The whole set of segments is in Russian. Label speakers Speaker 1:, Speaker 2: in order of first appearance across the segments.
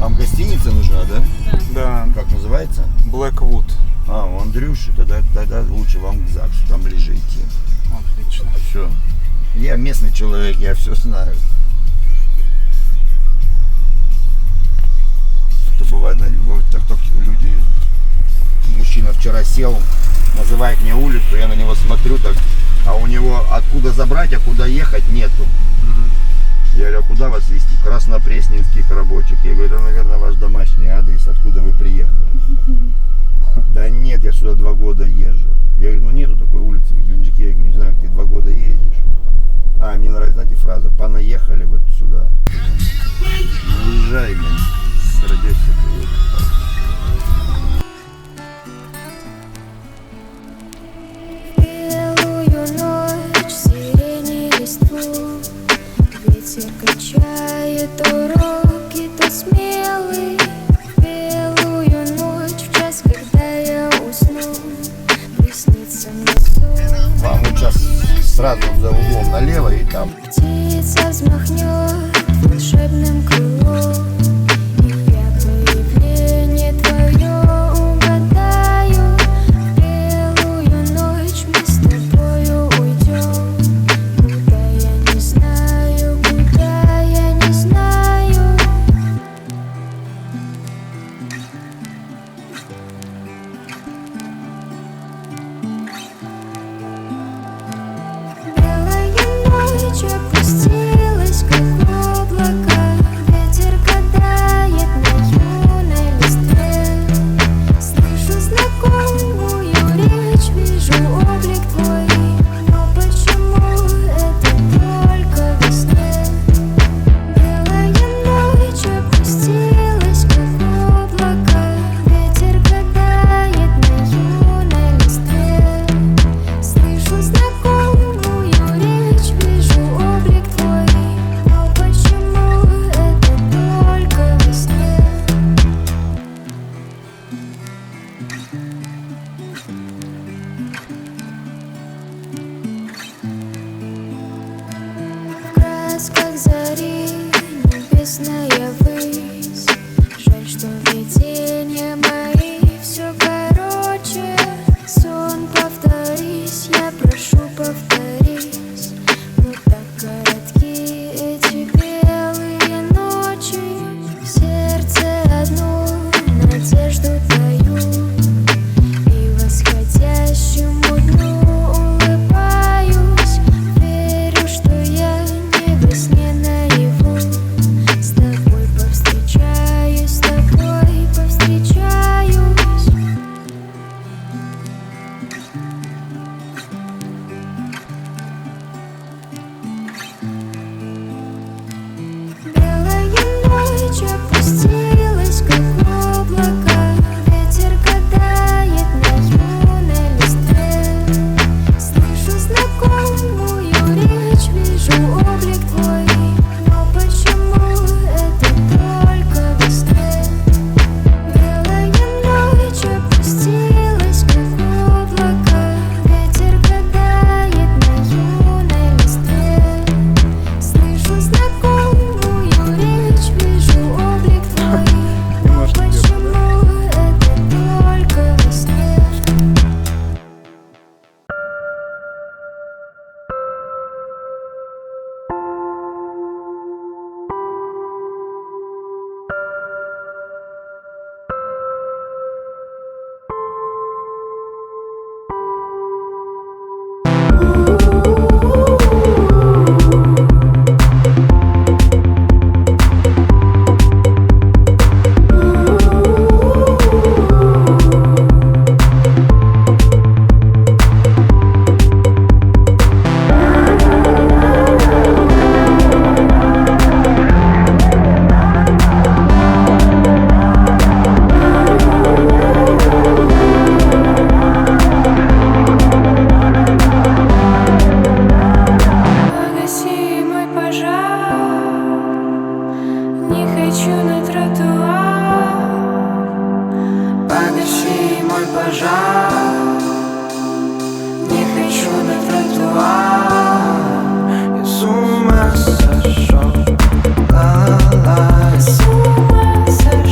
Speaker 1: Вам гостиница нужна, да?
Speaker 2: Да.
Speaker 1: Как называется?
Speaker 2: Blackwood.
Speaker 1: А, у Андрюши, тогда лучше вам к ЗАГСу, там ближе идти.
Speaker 2: Отлично.
Speaker 1: Все. Я местный человек, я все знаю. Это бывает, так люди, мужчина вчера сел, называет мне улицу, я на него смотрю так, а у него откуда забрать, а куда ехать нету. Я говорю, а куда вас везти? Краснопресненских рабочих. Я говорю, это, наверное, ваш домашний адрес, откуда вы приехали. Да нет, я сюда 2 года езжу. Я говорю, ну нету такой улицы в Геленджике. Я говорю, не знаю, ты 2 года ездишь. А, мне нравится, знаете, фраза, понаехали вот сюда. Уезжай, блин, сердечко привет.
Speaker 3: Ветер качает то робкий, то смелый. В белую ночь, в час, когда я усну, приснится мне сон.
Speaker 1: Вам вот сейчас сразу за углом налево и там.
Speaker 3: Птица взмахнет волшебным крылом, и я появление твое угадаю. В белую ночь мы с тобою уйдем. Куда я не знаю, куда я не знаю. Белая ночь опустилась, как облако. Ветер катает на юной листве. Слышу знакомую речь, вижу облик твой. Но почему это только во сне? Белая ночь опустилась, как облако. Ветер катает на юной листве. Слышу знакомую речь, вижу облик твой. Но почему это только во сне? В красках зари небесная высь. Жаль, что видения мои все короче. Сон, повторись, я прошу, повторись. Но так коротки эти белые ночи. В сердце одну надежду даю, и восходящему дню улыбаюсь. Верю, что я не во сне наяву. С тобой повстречаюсь, с тобой повстречаюсь. Белая ночь опустилась, как облако. Ветер катает на юной листве. Слышу знакомую речь, вижу облик твой. Но почему это только во сне? Белая ночь опустилась, как облако. Ветер катает на юной листве. Слышу знакомую речь, вижу облик твой. Но почему это только во сне? Погаси мой пожар, не хочу на тротуар. Погаси мой пожар, не хочу на тротуар. Я с ума сошел, ла-ла-ла. С ума сошел.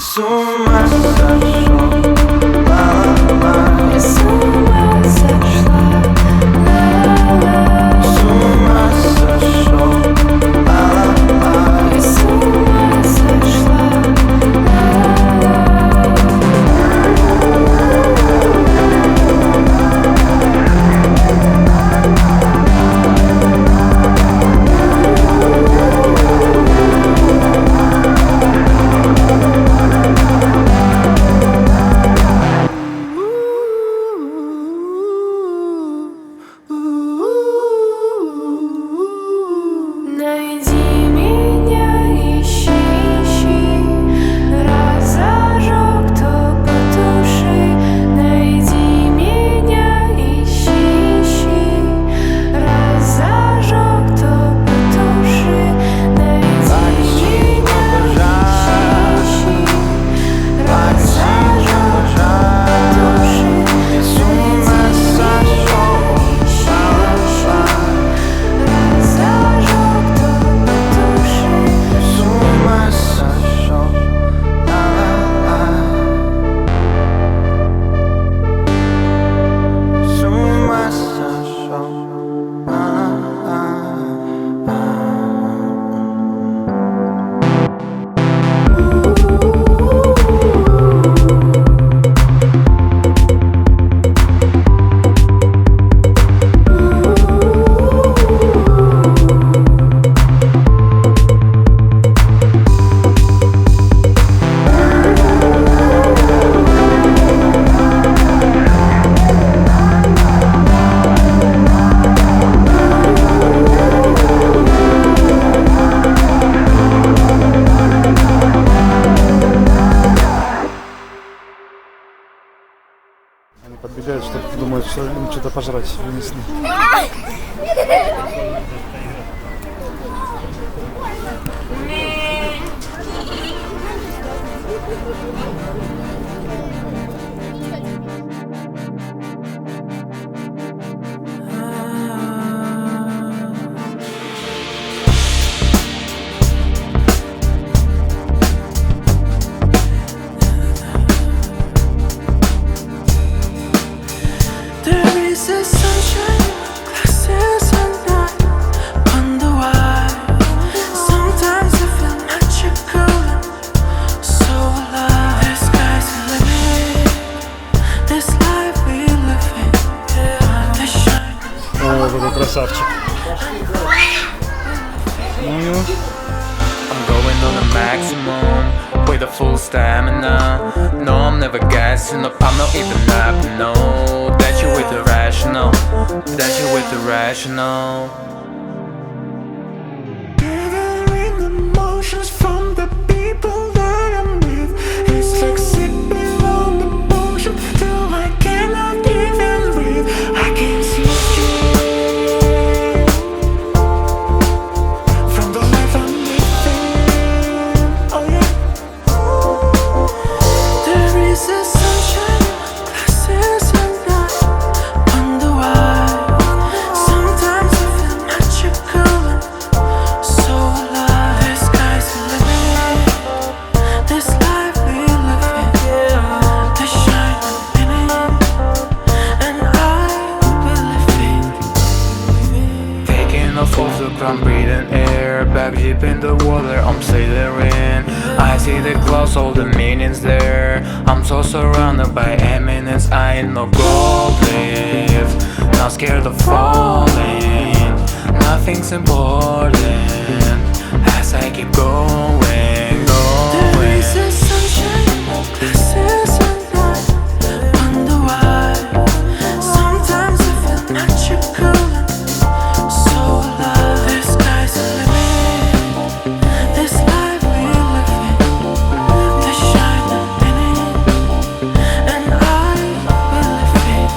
Speaker 4: С ума сошел, ла-ла-ла.
Speaker 3: Я с ума сошла, ла-ла-ла.
Speaker 4: С ума сошел, ла-ла-ла.
Speaker 3: Я с ума сошла, ла-ла-ла. Найди меня, ищи, ищи, раз зажег, то потуши. Найди меня, ищи, ищи, раз зажег, то потуши. Найди меня, ищи, ищи, раз зажег, потуши.
Speaker 4: Я с ума сошел,
Speaker 3: Раз зажег, то потуши.
Speaker 4: с ума сошел, ла-ла-ла. С ума сошел, ла-ла-ла.
Speaker 2: Они подбегают, что думают, что им что-то пожрать вынесли.
Speaker 5: There is a sunshine, glasses at night. Wonder why. Sometimes I feel magical and so alive. The sky's the limit. This life we live in. The shine.
Speaker 2: О, какой красавчик. Ну его.
Speaker 6: I'm going on the maximum with a full stamina. No, I'm never gassing up, I'm not even napping. No, that you with the rational, that you with the rational.
Speaker 5: Gathering emotions from the people that I'm with. It's like sipping on the potion till I cannot even breathe. I can see straight from the life I'm living. Oh yeah. There is a sunshine, glasses at night. Wonder why. Sometimes I feel magical and so alive. The sky's the limit. This life we live in. The shine within, and I will live it.
Speaker 6: Taking a photograph, breathing air, back deep in the water, I'm sailing. I see the clouds, all the meanings there. I'm so surrounded by eminence, I ain't no gold leaf. Not scared of falling, nothing's important as I keep going,
Speaker 5: There is
Speaker 6: going.
Speaker 5: a sunshine, glasses at night. Wonder why. Sometimes I feel magical and so alive. The sky's the limit. This life we live in. The shine within, and I will live it.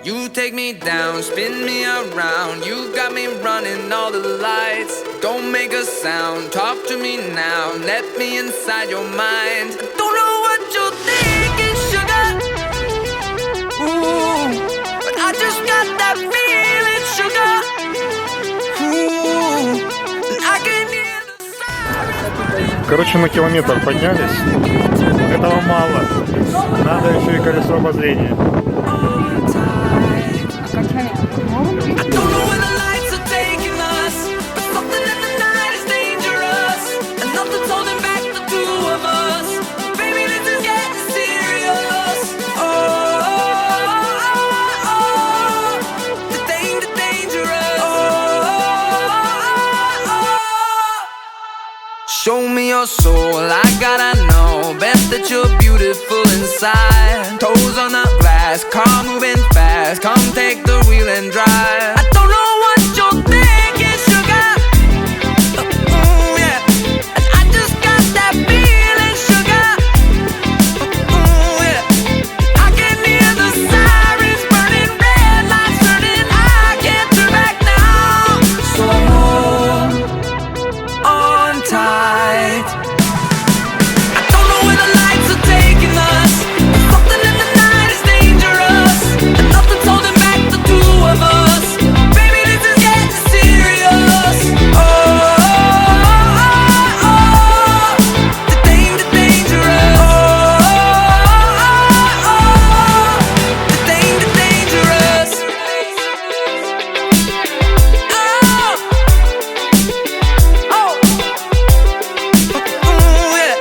Speaker 7: You take me down, spin me around. You got me running all the lights. Don't make a sound, talk to me now. Let me inside your mind. I don't know what you're thinking, sugar. Ooh, but I just got that feeling, sugar. Ooh, and I can hear the sound.
Speaker 2: Короче, на километр поднялись. Этого мало. Надо еще и колесо обозрения.
Speaker 7: I don't know where the lights are taking us, but something in the night is dangerous, and nothing's holding back the two of us. Baby, this is getting serious. The dangerous. Show me your soul, I gotta know. Best that you're beautiful inside. Toes on the glass, car moving fast. Come take the wheel and drive. I don't know what you're thinking, sugar. Ooh, yeah. And I just got that feeling, sugar. Ooh, yeah. I can hear the sirens burning, red lights turning. I can't turn back now. So hold on tight. I don't know where the lights are taking us, but something in the night is dangerous, and nothing's holding back the two of us. Baby, this is getting serious. The dangerous. The dangerous. Ooh, yeah.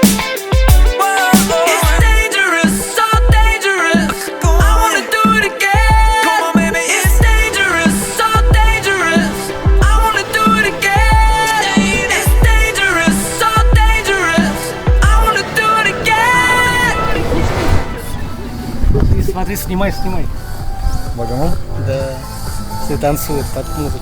Speaker 7: It's dangerous, so dangerous. I wanna do it again. Come on, baby. It's dangerous, so dangerous. I wanna do it again. It's dangerous, so dangerous. I wanna do it again.
Speaker 8: Смотри, снимай.
Speaker 2: Богомол?
Speaker 8: Да. Все танцуют под музыку.
Speaker 7: I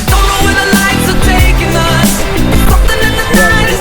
Speaker 7: don't know where the lights are taking us, but something in the night is